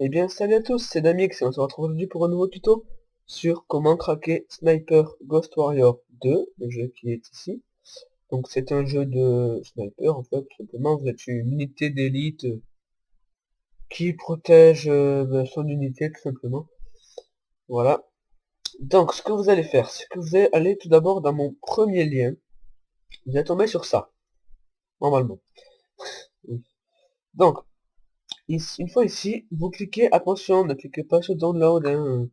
Eh bien, salut à tous, c'est Damix et on se retrouve aujourd'hui pour un nouveau tuto sur comment craquer Sniper Ghost Warrior 2, le jeu qui est ici. Donc c'est un jeu de sniper en fait, tout simplement vous êtes une unité d'élite qui protège son unité tout simplement. Voilà. Donc ce que vous allez faire, c'est que vous allez aller tout d'abord dans mon premier lien. Vous allez tomber sur ça, normalement. Oui. Donc, une fois ici, vous cliquez, attention, ne cliquez pas sur Download, hein,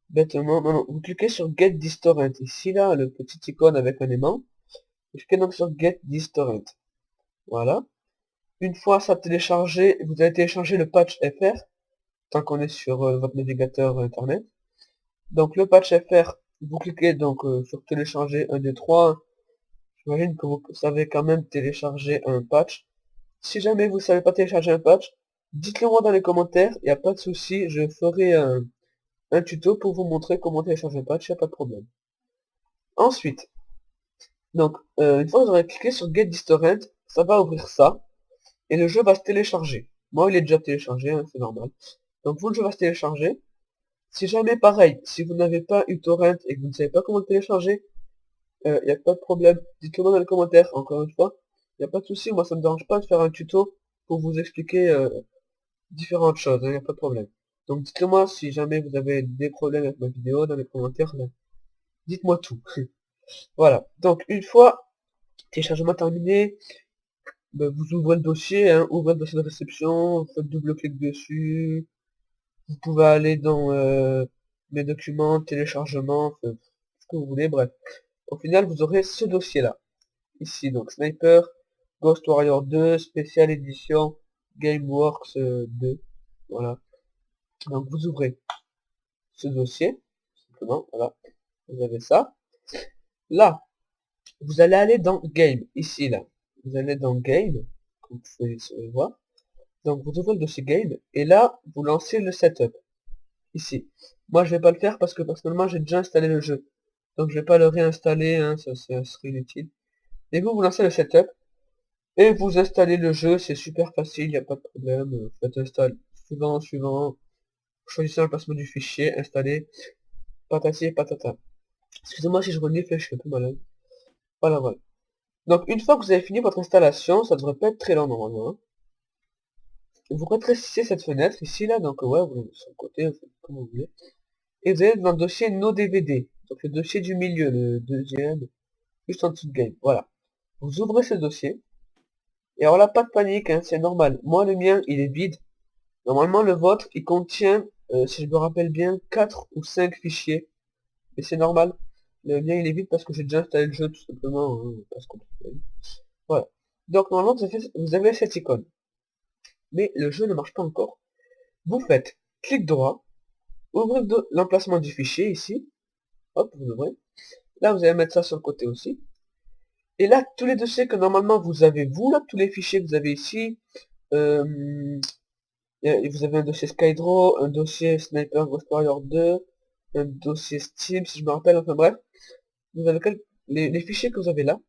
bêtement, non, non, vous cliquez sur Get this torrent. Ici, là, le petit icône avec un aimant. Vous cliquez donc sur Get this torrent. Voilà. Une fois ça téléchargé, vous allez télécharger le patch FR, tant qu'on est sur votre navigateur internet. Donc le patch FR, vous cliquez donc sur télécharger un des trois. J'imagine que vous savez quand même télécharger un patch. Si jamais vous savez pas télécharger un patch, dites-le moi dans les commentaires, il n'y a pas de souci, je ferai un tuto pour vous montrer comment télécharger un patch, il n'y a pas de problème. Ensuite, donc, une fois que vous aurez cliqué sur Get this torrent, ça va ouvrir ça, et le jeu va se télécharger. Moi, il est déjà téléchargé, hein, c'est normal. Donc, vous, le jeu va se télécharger. Si jamais, pareil, si vous n'avez pas eu torrent et que vous ne savez pas comment le télécharger, il n'y a pas de problème. Dites-le moi dans les commentaires, encore une fois. Il n'y a pas de souci, moi, ça ne me dérange pas de faire un tuto pour vous expliquer différentes choses, il n'y a pas de problème. Donc, dites-le moi si jamais vous avez des problèmes avec ma vidéo dans les commentaires, là. Dites-moi tout. Voilà. Donc, une fois téléchargement terminé, ben, vous ouvrez le dossier, hein, ouvrez le dossier de réception, vous faites double-clic dessus, vous pouvez aller dans mes documents, téléchargement, ce que vous voulez, bref. Au final, vous aurez ce dossier-là. Ici, donc Sniper, Ghost Warrior 2, Special Edition, Gameworks 2. Voilà. Donc vous ouvrez ce dossier, simplement, voilà. Vous avez ça. Là, vous allez aller dans Game, ici, là. Vous allez dans Game, comme vous pouvez le voir. Donc vous ouvrez le dossier Game, et là, vous lancez le setup. Ici. Moi, je vais pas le faire parce que personnellement, j'ai déjà installé le jeu. Donc, je vais pas le réinstaller, hein, ça serait inutile. Et vous lancez le setup, et vous installez le jeu, c'est super facile, il n'y a pas de problème. Faites install, suivant, choisissez l'emplacement du fichier, installer, patati et patata. Excusez-moi si je renifle, je suis un peu malade. Voilà, voilà. Donc, une fois que vous avez fini votre installation, ça devrait pas être très long normalement, hein. Vous rétrécissez cette fenêtre ici, là, donc ouais, vous l'avez sur le côté, vous faites comme vous voulez. Et vous allez dans le dossier No DVD, donc le dossier du milieu, le deuxième, juste en dessous de Game, voilà. Vous ouvrez ce dossier, et alors là, pas de panique, hein, c'est normal. Moi, le mien, il est vide. Normalement, le vôtre, il contient, si je me rappelle bien, 4 ou 5 fichiers. Mais c'est normal. Le mien, il est vide parce que j'ai déjà installé le jeu, tout simplement, hein, pas se compliquer. Voilà. Donc, normalement, vous avez cette icône. Mais le jeu ne marche pas encore. Vous faites clic droit, ouvrez l'emplacement du fichier, ici. Hop, vous l'ouvrez. Là, vous allez mettre ça sur le côté aussi. Et là, tous les dossiers que normalement vous avez, vous, là, tous les fichiers que vous avez ici, vous avez un dossier Skydraw, un dossier Sniper Ghost Warrior 2, un dossier Steam, si je me rappelle, enfin bref, vous avez les fichiers que vous avez là,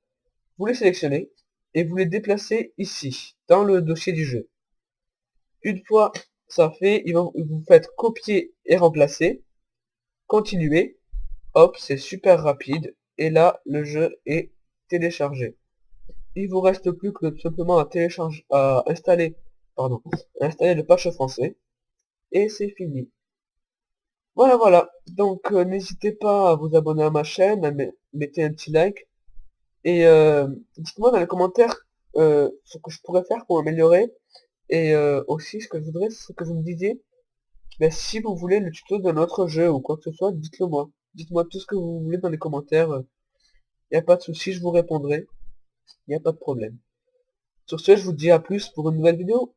vous les sélectionnez, et vous les déplacez ici, dans le dossier du jeu. Une fois ça fait, vous faites copier et remplacer, continuer, hop, c'est super rapide, et là, le jeu est téléchargé. Il vous reste plus que tout simplement à installer, pardon, à installer le patch français, et c'est fini. Voilà, voilà. Donc, n'hésitez pas à vous abonner à ma chaîne, mettez un petit like, et dites-moi dans les commentaires ce que je pourrais faire pour améliorer, et aussi ce que je voudrais, c'est que vous me disiez, ben, si vous voulez le tuto d'un autre jeu ou quoi que ce soit, dites-le moi. Dites-moi tout ce que vous voulez dans les commentaires, il n'y a pas de souci, je vous répondrai, il n'y a pas de problème. Sur ce, je vous dis à plus pour une nouvelle vidéo.